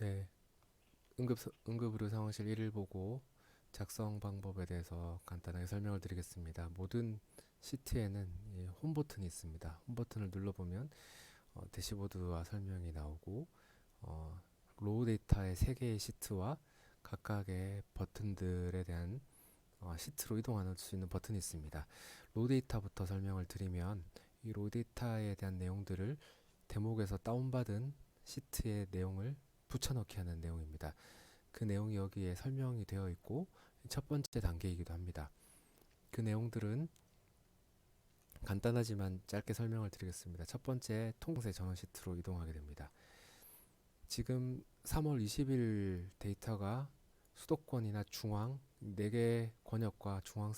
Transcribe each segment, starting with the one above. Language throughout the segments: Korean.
네, 응급의료 상황실 1일 보고 작성 방법에 대해서 간단하게 설명을 드리겠습니다. 모든 시트에는 이 홈 버튼이 있습니다. 홈 버튼을 눌러보면 대시보드와 설명이 나오고 어, 로우 데이터의 3개의 시트와 각각의 버튼들에 대한 시트로 이동할 수 있는 버튼이 있습니다. 로우 데이터부터 설명을 드리면 이 로우 데이터에 대한 내용들을 대목에서 다운받은 시트의 내용을 붙여넣기 하는 내용입니다. 그 내용이 여기에 설명이 되어 있고 첫 번째 단계이기도 합니다. 그 내용들은 간단하지만 짧게 설명을 드리겠습니다. 첫 번째 통세 전원 시트로 이동하게 됩니다. 지금 3월 20일 데이터가 수도권이나 중앙 4개 권역과 중앙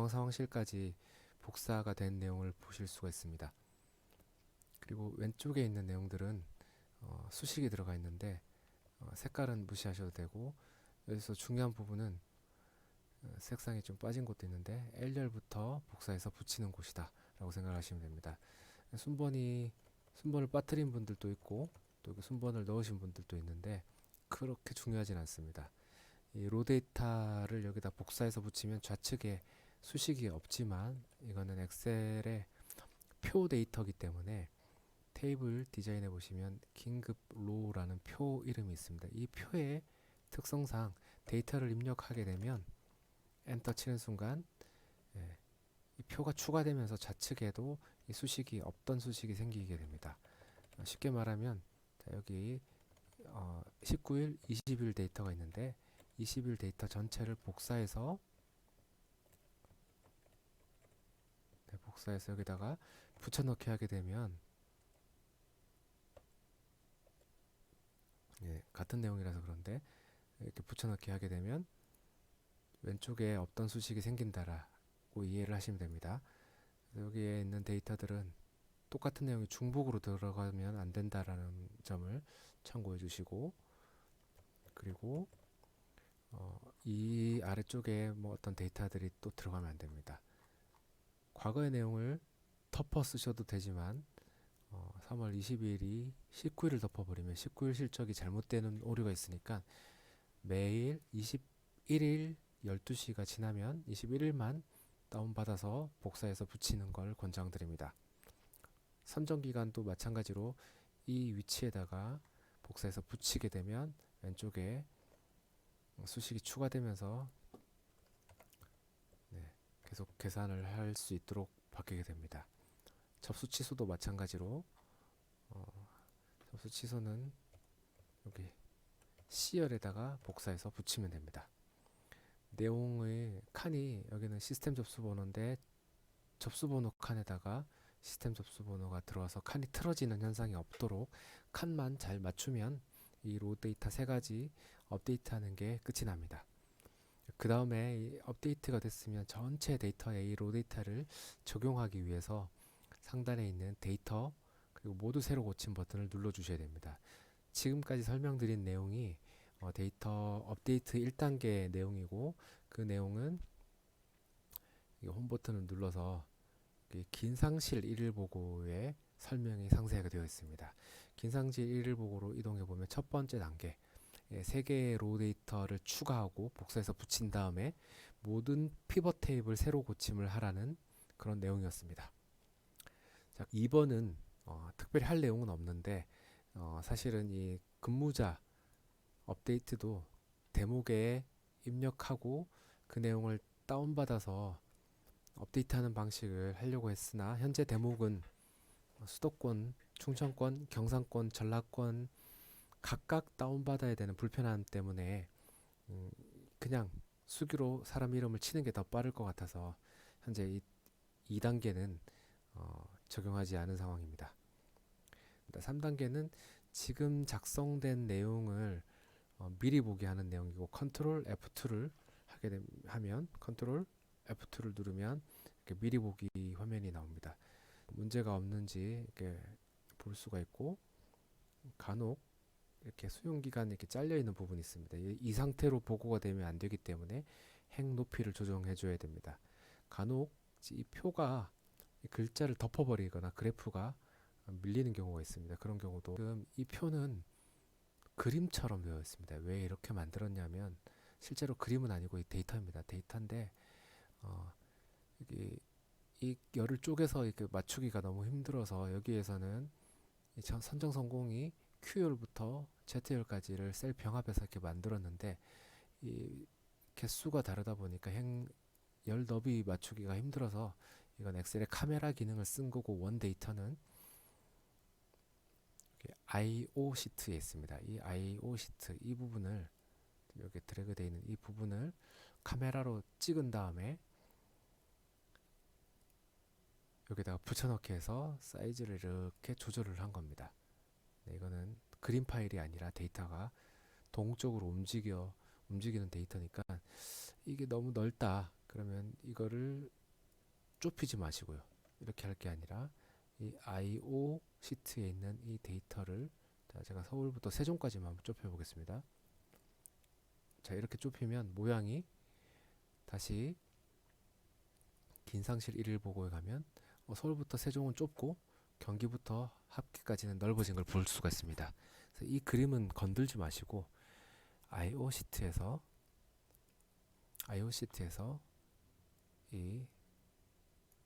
상황실까지 복사가 된 내용을 보실 수가 있습니다. 그리고 왼쪽에 있는 내용들은 수식이 들어가 있는데 색깔은 무시하셔도 되고, 여기서 중요한 부분은 색상이 좀 빠진 곳도 있는데 L열부터 복사해서 붙이는 곳이다 라고 생각하시면 됩니다. 순번을 빠뜨린 분들도 있고 또 순번을 넣으신 분들도 있는데 그렇게 중요하진 않습니다. 이 로 데이터를 여기다 복사해서 붙이면 좌측에 수식이 없지만 이거는 엑셀의 표 데이터이기 때문에 테이블 디자인해 보시면 긴급 로라는 표 이름이 있습니다. 이 표의 특성상 데이터를 입력하게 되면 엔터 치는 순간 예, 이 표가 추가되면서 좌측에도 이 수식이 없던 수식이 생기게 됩니다. 쉽게 말하면 여기 19일, 20일 데이터가 있는데 20일 데이터 전체를 복사해서 여기다가 붙여넣기 하게 되면 같은 내용이라서 그런데 이렇게 붙여넣기 하게 되면 왼쪽에 없던 수식이 생긴다라고 이해를 하시면 됩니다. 여기에 있는 데이터들은 똑같은 내용이 중복으로 들어가면 안 된다라는 점을 참고해 주시고, 그리고 이 아래쪽에 뭐 어떤 데이터들이 또 들어가면 안 됩니다. 과거의 내용을 덮어 쓰셔도 되지만 3월 22일이 19일을 덮어버리면 19일 실적이 잘못되는 오류가 있으니까 매일 21일 12시가 지나면 21일만 다운받아서 복사해서 붙이는 걸 권장드립니다. 선정기간도 마찬가지로 이 위치에다가 복사해서 붙이게 되면 왼쪽에 수식이 추가되면서 계속 계산을 할 수 있도록 바뀌게 됩니다. 접수 취소도 마찬가지로 접수 취소는 여기 C열에다가 복사해서 붙이면 됩니다. 내용의 칸이 여기는 시스템 접수번호인데 접수번호 칸에다가 시스템 접수번호가 들어와서 칸이 틀어지는 현상이 없도록 칸만 잘 맞추면 이 로 데이터 3가지 업데이트하는 게 끝이 납니다. 그 다음에 업데이트가 됐으면 전체 데이터에 이 로 데이터를 적용하기 위해서 상단에 있는 데이터 그리고 모두 새로 고침 버튼을 눌러 주셔야 됩니다. 지금까지 설명드린 내용이 데이터 업데이트 1단계 내용이고, 그 내용은 홈 버튼을 눌러서 긴 상실 1일 보고의 설명이 상세하게 되어 있습니다. 긴 상실 1일 보고로 이동해 보면 첫 번째 단계 3개의 로우 데이터를 추가하고 복사해서 붙인 다음에 모든 피벗 테이블 새로 고침을 하라는 그런 내용이었습니다. 자, 2번은 특별히 할 내용은 없는데 사실은 이 근무자 업데이트도 대목에 입력하고 그 내용을 다운받아서 업데이트하는 방식을 하려고 했으나 현재 대목은 수도권, 충청권, 경상권, 전라권 각각 다운받아야 되는 불편함 때문에 음, 그냥 수기로 사람 이름을 치는 게 더 빠를 것 같아서 현재 이 2단계는 적용하지 않은 상황입니다. 3단계는 지금 작성된 내용을 미리 보기 하는 내용이고, 컨트롤 F2를 하면 컨트롤 F2를 누르면 이렇게 미리 보기 화면이 나옵니다. 문제가 없는지 이렇게 볼 수가 있고, 간혹 이렇게 수용 기간이 이렇게 잘려 있는 부분이 있습니다. 이 상태로 보고가 되면 안 되기 때문에 행 높이를 조정해 줘야 됩니다. 간혹 이 표가 이 글자를 덮어버리거나 그래프가 밀리는 경우가 있습니다. 그런 경우도 지금 이 표는 그림처럼 되어 있습니다. 왜 이렇게 만들었냐면 실제로 그림은 아니고 이 데이터입니다. 데이터인데 어, 여기 이 열을 쪼개서 이렇게 맞추기가 너무 힘들어서 여기에서는 이 선정 성공이 Q열부터 Z열까지를 셀 병합해서 이렇게 만들었는데 이 개수가 다르다 보니까 열 너비 맞추기가 힘들어서 이건 엑셀의 카메라 기능을 쓴 거고 원 데이터는 IO 시트에 있습니다. 이 IO 시트 이 부분을 여기 드래그 되어 있는 이 부분을 카메라로 찍은 다음에 여기다가 붙여넣기 해서 사이즈를 이렇게 조절을 한 겁니다. 네, 이거는 그림 파일이 아니라 데이터가 동적으로 움직이는 데이터니까 이게 너무 넓다. 그러면 이거를 좁히지 마시고요. 이렇게 할 게 아니라 이 IO 시트에 있는 이 데이터를 제가 서울부터 세종까지만 한번 좁혀 보겠습니다. 자, 이렇게 좁히면 모양이 다시 긴상실 1일 보고에 가면 서울부터 세종은 좁고 경기부터 합계까지는 넓어진 걸 볼 수가 있습니다. 그래서 이 그림은 건들지 마시고 IO 시트에서 이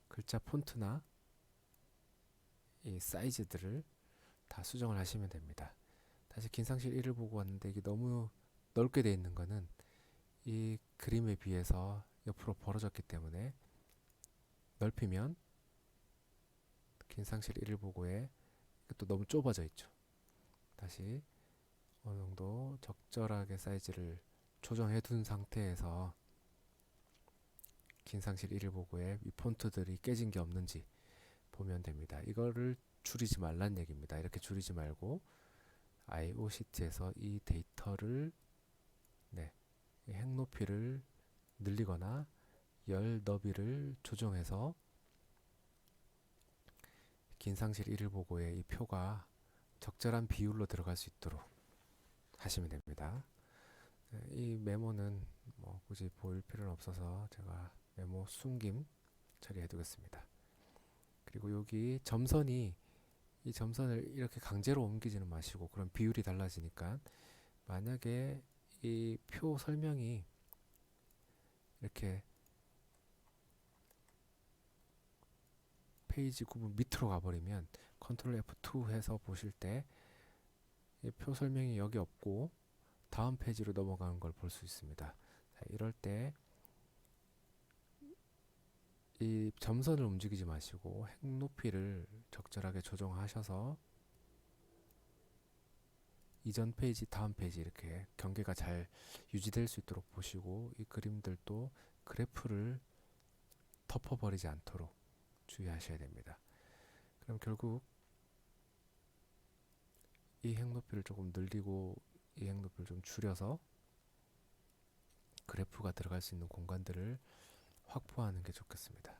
글자 폰트나 이 사이즈들을 다 수정을 하시면 됩니다. 다시 긴상실 1을 보고 왔는데 이게 너무 넓게 되어 있는 거는 이 그림에 비해서 옆으로 벌어졌기 때문에 넓히면 긴상실 1을 보고에 또 너무 좁아져 있죠. 다시 어느 정도 적절하게 사이즈를 조정해 둔 상태에서 긴상실 1을 보고에 이 폰트들이 깨진 게 없는지 보면 됩니다. 이거를 줄이지 말란 얘기입니다. 이렇게 줄이지 말고 IO 시트에서 이 데이터를 이 행 높이를 늘리거나 열 너비를 조정해서 긴상실 1을 보고에 이 표가 적절한 비율로 들어갈 수 있도록 하시면 됩니다. 이 메모는 뭐 굳이 보일 필요는 없어서 제가 메모 숨김 처리해 두겠습니다. 그리고 여기 이 점선을 이렇게 강제로 옮기지는 마시고 그럼 비율이 달라지니까 만약에 이 표 설명이 이렇게 페이지 구분 밑으로 가버리면 컨트롤 F2 해서 보실 때 이 표 설명이 여기 없고 다음 페이지로 넘어가는 걸 볼 수 있습니다. 자, 이럴 때 이 점선을 움직이지 마시고 행 높이를 적절하게 조정하셔서 이전 페이지, 다음 페이지 이렇게 경계가 잘 유지될 수 있도록 보시고 이 그림들도 그래프를 덮어버리지 않도록 주의하셔야 됩니다. 그럼 결국 이 행 높이를 조금 늘리고 이 행 높이를 좀 줄여서 그래프가 들어갈 수 있는 공간들을 확보하는 게 좋겠습니다.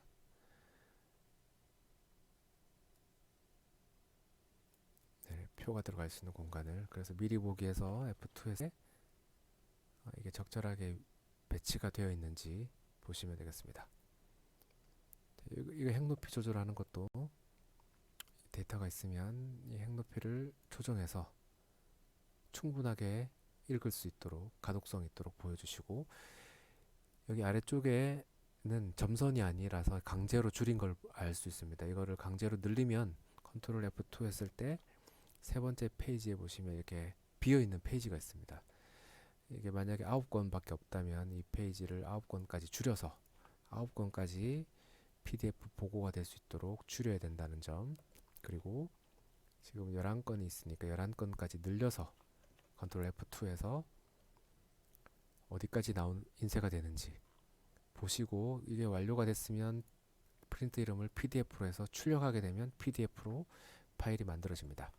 네, 표가 들어갈 수 있는 공간을 그래서 미리 보기에서 F2에서 이게 적절하게 배치가 되어 있는지 보시면 되겠습니다. 이거 행 높이 조절하는 것도 데이터가 있으면 이 행 높이를 조정해서 충분하게 읽을 수 있도록 가독성 있도록 보여주시고 여기 아래쪽에는 점선이 아니라서 강제로 줄인 걸 알 수 있습니다. 이거를 강제로 늘리면 컨트롤 F2 했을 때 세 번째 페이지에 보시면 이렇게 비어있는 페이지가 있습니다. 이게 만약에 9권밖에 없다면 이 페이지를 9권까지 줄여서 9권까지 PDF 보고가 될 수 있도록 줄여야 된다는 점, 그리고 지금 11건이 있으니까 11건까지 늘려서 컨트롤 F2에서 어디까지 인쇄가 되는지 보시고 이게 완료가 됐으면 프린트 이름을 PDF로 해서 출력하게 되면 PDF로 파일이 만들어집니다.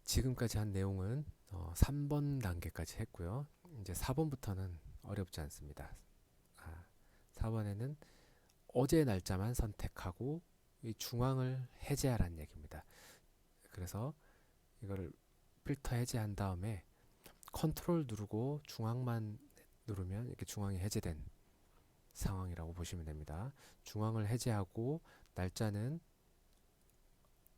지금까지 한 내용은 3번 단계까지 했고요. 이제 4번부터는 어렵지 않습니다. 4번에는 어제 날짜만 선택하고 이 중앙을 해제하라는 얘기입니다. 그래서 이거를 필터 해제한 다음에 컨트롤 누르고 중앙만 누르면 이렇게 중앙이 해제된 상황이라고 보시면 됩니다. 중앙을 해제하고 날짜는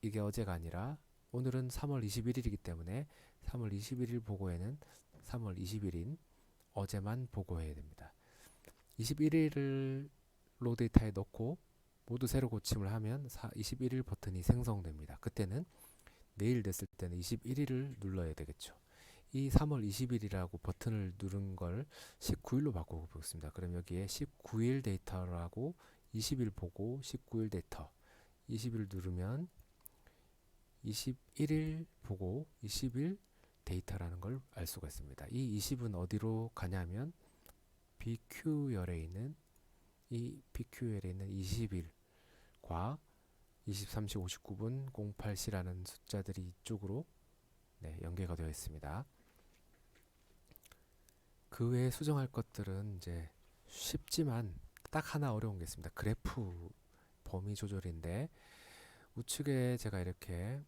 이게 어제가 아니라 오늘은 3월 21일이기 때문에 3월 21일 보고에는 3월 20일인 어제만 보고해야 됩니다. 21일을 로 데이터에 넣고 모두 새로 고침을 하면 21일 버튼이 생성됩니다. 그때는 내일 됐을 때는 21일을 눌러야 되겠죠. 이 3월 20일이라고 버튼을 누른 걸 19일로 바꾸고 보겠습니다. 그럼 여기에 19일 데이터라고 20일 보고 19일 데이터 20일 누르면 21일 보고 20일 데이터라는 걸 알 수가 있습니다. 이 20은 어디로 가냐면 BQ열에 있는 이 BQ열에 있는 20일과 23시 59분 08시라는 숫자들이 이쪽으로 연계가 되어 있습니다. 그 외에 수정할 것들은 이제 쉽지만 딱 하나 어려운 게 있습니다. 그래프 범위 조절인데 우측에 제가 이렇게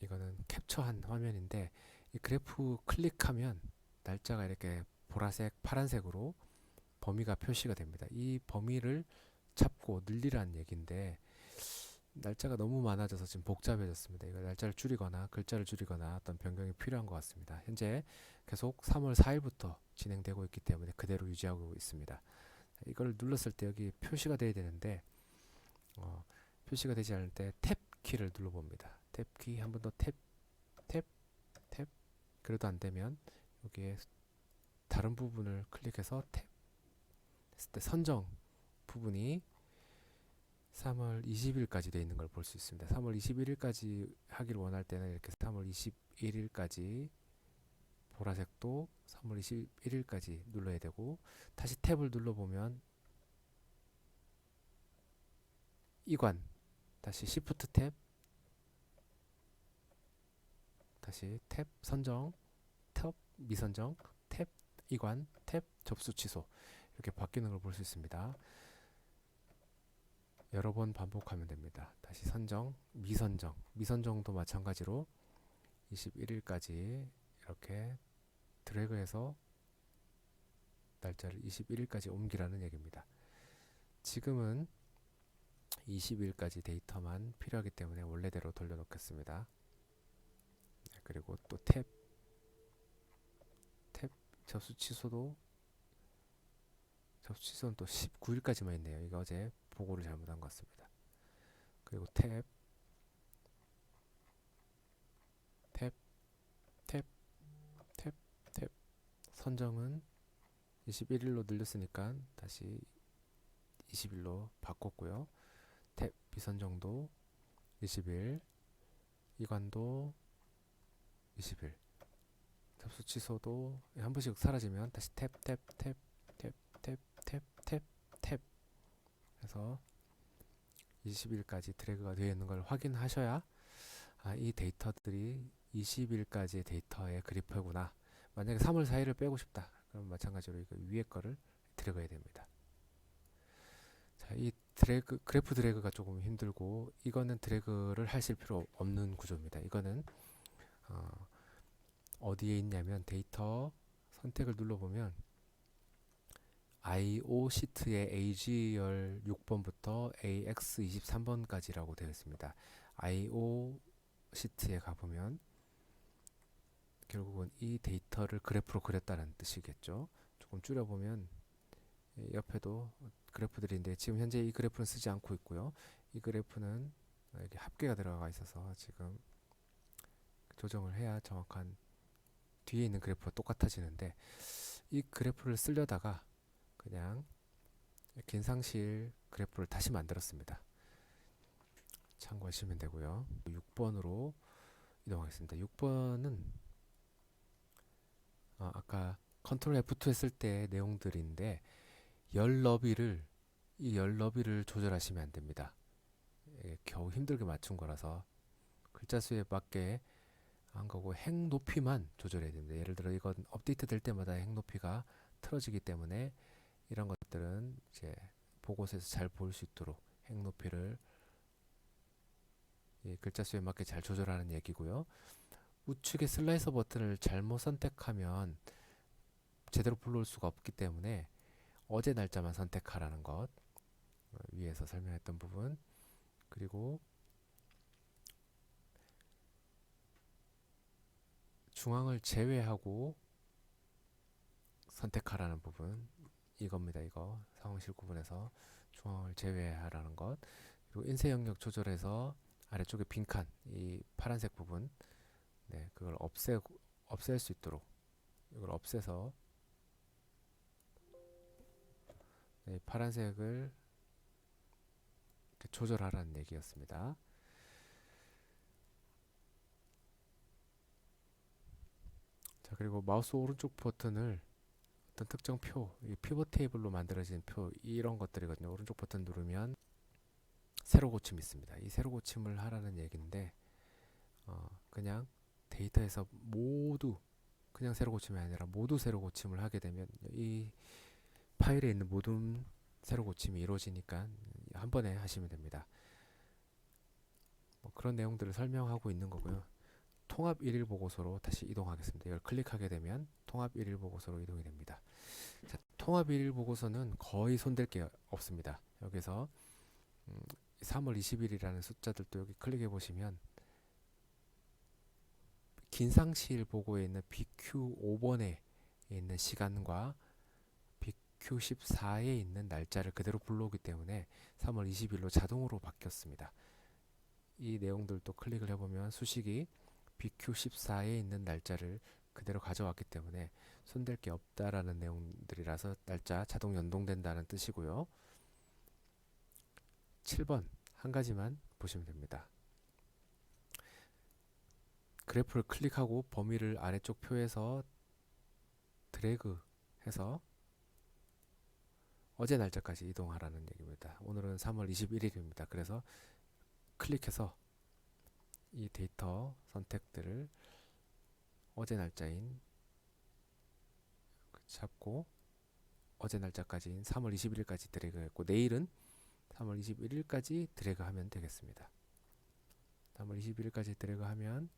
이거는 캡처한 화면인데 이 그래프 클릭하면 날짜가 이렇게 보라색, 파란색으로 범위가 표시가 됩니다. 이 범위를 잡고 늘리라는 얘기인데 날짜가 너무 많아져서 지금 복잡해졌습니다. 이거 날짜를 줄이거나 글자를 줄이거나 어떤 변경이 필요한 것 같습니다. 현재 계속 3월 4일부터 진행되고 있기 때문에 그대로 유지하고 있습니다. 이걸 눌렀을 때 여기 표시가 돼야 되는데 표시가 되지 않을 때 탭 키를 눌러봅니다. 탭 키 한 번 더 탭, 탭, 탭. 그래도 안 되면 여기에 다른 부분을 클릭해서 탭 했을 때 선정 부분이 3월 20일까지 되어 있는 걸 볼 수 있습니다. 3월 21일까지 하기를 원할 때는 이렇게 3월 21일까지 보라색도 3월 21일까지 눌러야 되고 다시 탭을 눌러보면 이관 다시 Shift 탭 다시 탭 선정 탭 미선정 탭 이관 탭 접수 취소 이렇게 바뀌는 걸 볼 수 있습니다. 여러 번 반복하면 됩니다. 다시 선정 미선정 미선정도 마찬가지로 21일까지 이렇게 드래그해서 날짜를 21일까지 옮기라는 얘기입니다. 지금은 20일까지 데이터만 필요하기 때문에 원래대로 돌려놓겠습니다. 그리고 또 탭 접수 취소도 접수 취소는 또 19일까지만 있네요. 이거 어제 보고를 잘못한 것 같습니다. 그리고 탭 선정은 21일로 늘렸으니까 다시 20일로 바꿨고요. 탭 비선정도 20일 이관도 20일 접수 취소도 한 번씩 사라지면 다시 탭 해서 20일까지 드래그가 되어 있는 걸 확인하셔야 이 데이터들이 20일까지의 데이터의 그래프구나. 만약에 3월 4일을 빼고 싶다. 그럼 마찬가지로 이거 위에 거를 드래그해야 됩니다. 자, 이 그래프 드래그가 조금 힘들고 이거는 드래그를 하실 필요 없는 구조입니다. 이거는 어디에 있냐면 데이터 선택을 눌러보면 IO 시트의 AG열 6번부터 AX23번까지라고 되어 있습니다. IO 시트에 가보면 결국은 이 데이터를 그래프로 그렸다는 뜻이겠죠. 조금 줄여보면 옆에도 그래프들인데 지금 현재 이 그래프는 쓰지 않고 있고요. 이 그래프는 여기 합계가 들어가 있어서 지금 조정을 해야 정확한 뒤에 있는 그래프가 똑같아지는데 이 그래프를 쓰려다가 그냥 긴상실 그래프를 다시 만들었습니다. 참고하시면 되고요. 6번으로 이동하겠습니다. 6번은 아까 컨트롤 F2 했을 때 내용들인데 열 너비를 조절하시면 안 됩니다. 겨우 힘들게 맞춘 거라서 글자 수에 맞게 한 거고 행 높이만 조절해야 됩니다. 예를 들어 이건 업데이트 될 때마다 행 높이가 틀어지기 때문에 이런 것들은 이제 보고서에서 잘 보일 수 있도록 행 높이를 글자 수에 맞게 잘 조절하는 얘기고요. 우측에 슬라이서 버튼을 잘못 선택하면 제대로 불러올 수가 없기 때문에 어제 날짜만 선택하라는 것 위에서 설명했던 부분 그리고 중앙을 제외하고 선택하라는 부분 이겁니다. 이거 상황실 구분에서 중앙을 제외하라는 것. 그리고 인쇄 영역 조절해서 아래쪽에 빈칸 이 파란색 부분 네, 그걸 없앨 수 있도록 이걸 없애서 네, 파란색을 이렇게 조절하라는 얘기였습니다. 자, 그리고 마우스 오른쪽 버튼을 어떤 특정 표, 이 피벗 테이블로 만들어진 표 이런 것들이거든요. 오른쪽 버튼 누르면 세로 고침 있습니다. 이 세로 고침을 하라는 얘기인데 그냥 데이터에서 모두 그냥 세로 고침이 아니라 모두 세로 고침을 하게 되면 이 파일에 있는 모든 세로 고침이 이루어지니까 한 번에 하시면 됩니다. 뭐 그런 내용들을 설명하고 있는 거고요. 통합 일일 보고서로 다시 이동하겠습니다. 이걸 클릭하게 되면 통합 일일 보고서로 이동이 됩니다. 자, 통합 일일 보고서는 거의 손댈 게 없습니다. 여기서 3월 20일이라는 숫자들도 여기 클릭해 보시면 긴상시일 보고에 있는 BQ5번에 있는 시간과 BQ14에 있는 날짜를 그대로 불러오기 때문에 3월 20일로 자동으로 바뀌었습니다. 이 내용들도 클릭을 해보면 수식이 BQ14에 있는 날짜를 그대로 가져왔기 때문에 손댈 게 없다라는 내용들이라서 날짜 자동 연동된다는 뜻이고요. 7번 한 가지만 보시면 됩니다. 그래프를 클릭하고 범위를 아래쪽 표에서 드래그 해서 어제 날짜까지 이동하라는 얘기입니다. 오늘은 3월 21일입니다. 그래서 클릭해서 이 데이터 선택들을 어제 날짜인 잡고 어제 날짜까지인 3월 21일까지 드래그했고 내일은 3월 21일까지 드래그하면 되겠습니다. 3월 21일까지 드래그하면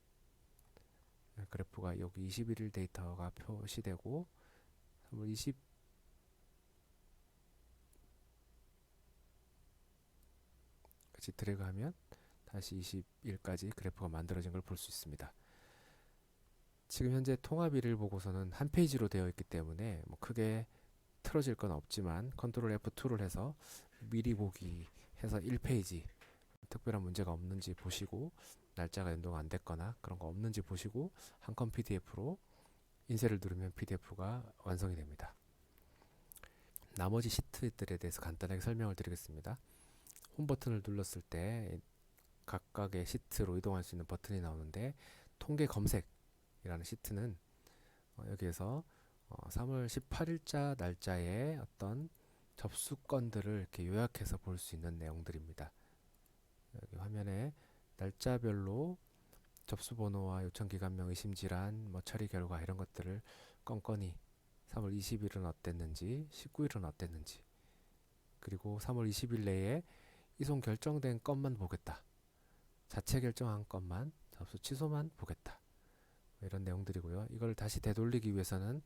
그래프가 여기 21일 데이터가 표시되고 3월 20 같이 드래그하면 다시 20일까지 그래프가 만들어진 걸 볼 수 있습니다. 지금 현재 통합일을 보고서는 한 페이지로 되어 있기 때문에 뭐 크게 틀어질 건 없지만 컨트롤 F2를 해서 미리 보기 해서 1페이지 특별한 문제가 없는지 보시고 날짜가 연동 안 됐거나 그런 거 없는지 보시고 한 건 PDF로 인쇄를 누르면 PDF가 완성이 됩니다. 나머지 시트들에 대해서 간단하게 설명을 드리겠습니다. 홈 버튼을 눌렀을 때 각각의 시트로 이동할 수 있는 버튼이 나오는데 통계 검색이라는 시트는 여기에서 3월 18일자 날짜의 어떤 접수건들을 이렇게 요약해서 볼 수 있는 내용들입니다. 여기 화면에 날짜별로 접수번호와 요청기간명, 의심질환, 뭐 처리 결과 이런 것들을 건건히 3월 20일은 어땠는지, 19일은 어땠는지, 그리고 3월 20일 내에 이송 결정된 건만 보겠다. 자체 결정한 건만, 접수 취소만 보겠다. 이런 내용들이고요. 이걸 다시 되돌리기 위해서는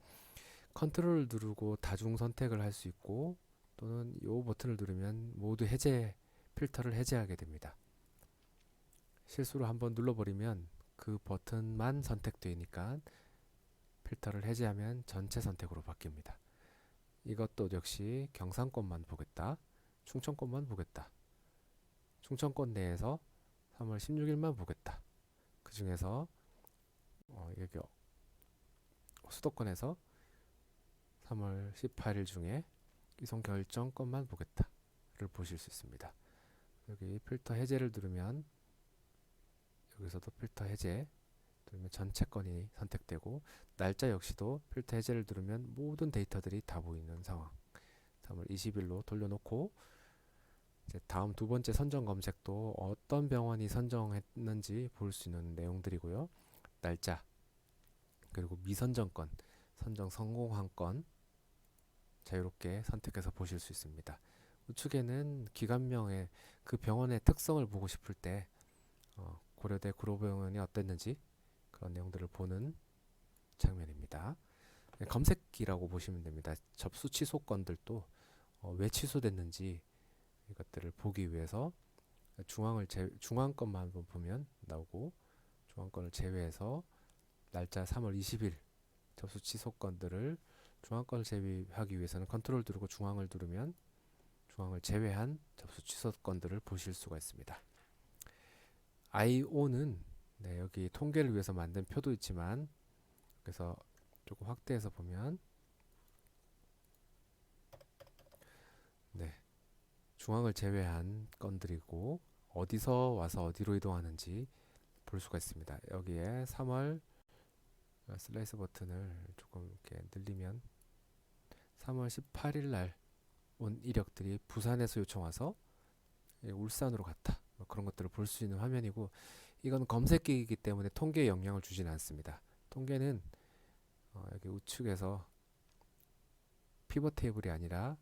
컨트롤을 누르고 다중 선택을 할 수 있고 또는 이 버튼을 누르면 모두 해제, 필터를 해제하게 됩니다. 실수로 한번 눌러버리면 그 버튼만 선택되니까 필터를 해제하면 전체 선택으로 바뀝니다. 이것도 역시 경상권만 보겠다. 충청권만 보겠다. 충청권 내에서 3월 16일만 보겠다. 그 중에서 여기 수도권에서 3월 18일 중에 이송 결정권만 보겠다를 보실 수 있습니다. 여기 필터 해제를 누르면 여기서도 필터 해제 누르면 전체 건이 선택되고 날짜 역시도 필터 해제를 누르면 모든 데이터들이 다 보이는 상황. 3월 20일로 돌려놓고 이제 다음 두 번째 선정 검색도 어떤 병원이 선정했는지 볼 수 있는 내용들이고요. 날짜 그리고 미선정권, 선정 성공한 건 자유롭게 선택해서 보실 수 있습니다. 우측에는 기관명의 그 병원의 특성을 보고 싶을 때 고려대 구로병원이 어땠는지 그런 내용들을 보는 장면입니다. 검색기라고 보시면 됩니다. 접수 취소 건들도 왜 취소됐는지 이것들을 보기 위해서 중앙 건만 한번 보면 나오고 중앙 건을 제외해서 날짜 3월 20일 접수 취소 건들을 중앙권을 제외하기 위해서는 컨트롤 누르고 중앙을 누르면 중앙을 제외한 접수 취소 건들을 보실 수가 있습니다. IO는 네, 여기 통계를 위해서 만든 표도 있지만 그래서 조금 확대해서 보면 네, 중앙을 제외한 건들이고 어디서 와서 어디로 이동하는지 볼 수가 있습니다. 여기에 3월 슬라이스 버튼을 조금 이렇게 늘리면 3월 18일 날 온 이력들이 부산에서 요청 와서 울산으로 갔다. 뭐 그런 것들을 볼 수 있는 화면이고 이건 검색기이기 때문에 통계에 영향을 주지는 않습니다. 통계는 여기 우측에서 피벗 테이블이 아니라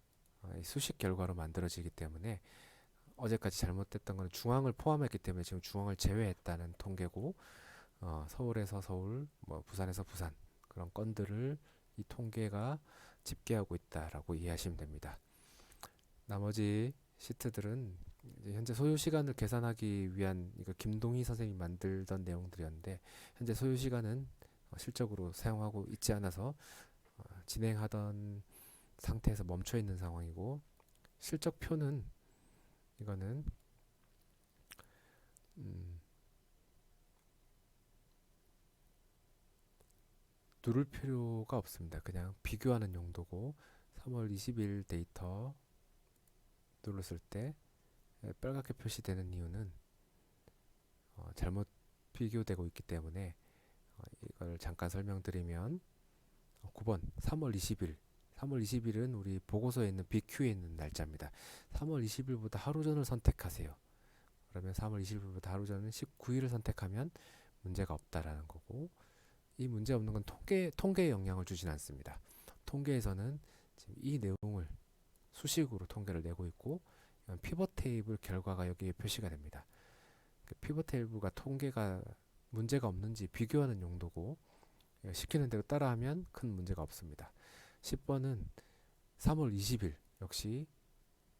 수식 결과로 만들어지기 때문에 어제까지 잘못됐던 건 중앙을 포함했기 때문에 지금 중앙을 제외했다는 통계고 서울에서 서울, 뭐 부산에서 부산 그런 건들을 이 통계가 집계하고 있다라고 이해하시면 됩니다. 나머지 시트들은 이제 현재 소요 시간을 계산하기 위한 이거 김동희 선생님이 만들던 내용들이었는데 현재 소요 시간은 실적으로 사용하고 있지 않아서 진행하던 상태에서 멈춰 있는 상황이고 실적표는 이거는 누를 필요가 없습니다. 그냥 비교하는 용도고 3월 20일 데이터 눌렀을 때 빨갛게 표시되는 이유는 잘못 비교되고 있기 때문에 이걸 잠깐 설명드리면 9번 3월 20일 3월 20일은 우리 보고서에 있는 BQ에 있는 날짜입니다. 3월 20일보다 하루 전을 선택하세요. 그러면 3월 20일보다 하루 전은 19일을 선택하면 문제가 없다라는 거고 이 문제 없는 건 통계에 영향을 주진 않습니다. 통계에서는 지금 이 내용을 수식으로 통계를 내고 있고 피벗 테이블 결과가 여기에 표시가 됩니다. 그 피벗 테이블과 통계가 문제가 없는지 비교하는 용도고 시키는 대로 따라하면 큰 문제가 없습니다. 10번은 3월 20일 역시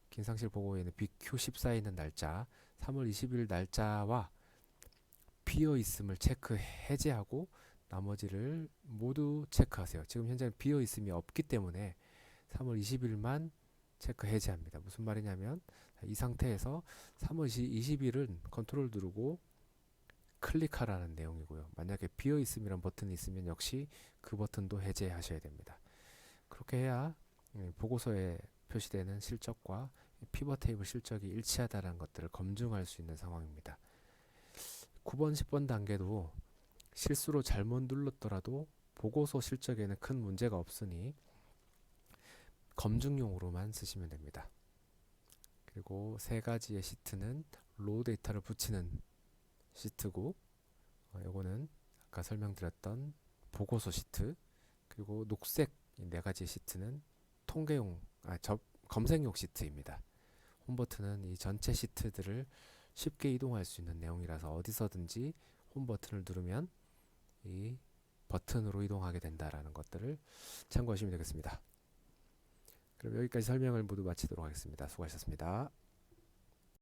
김상실 보고에는 BQ14에 있는 날짜 3월 20일 날짜와 비어 있음을 체크 해제하고 나머지를 모두 체크하세요. 지금 현재는 비어 있음이 없기 때문에 3월 20일만 체크 해제합니다. 무슨 말이냐면 이 상태에서 3월 20일은 컨트롤 누르고 클릭하라는 내용이고요. 만약에 비어 있음이란 버튼이 있으면 역시 그 버튼도 해제하셔야 됩니다. 그렇게 해야 보고서에 표시되는 실적과 피벗 테이블 실적이 일치하다는 것들을 검증할 수 있는 상황입니다. 9번, 10번 단계도 실수로 잘못 눌렀더라도 보고서 실적에는 큰 문제가 없으니 검증용으로만 쓰시면 됩니다. 그리고 세 가지의 시트는 로우 데이터를 붙이는 시트고 요거는 아까 설명드렸던 보고서 시트 그리고 녹색 네 가지 시트는 통계용 검색용 시트입니다. 홈 버튼은 이 전체 시트들을 쉽게 이동할 수 있는 내용이라서 어디서든지 홈 버튼을 누르면 이 버튼으로 이동하게 된다라는 것들을 참고하시면 되겠습니다. 그럼 여기까지 설명을 모두 마치도록 하겠습니다. 수고하셨습니다.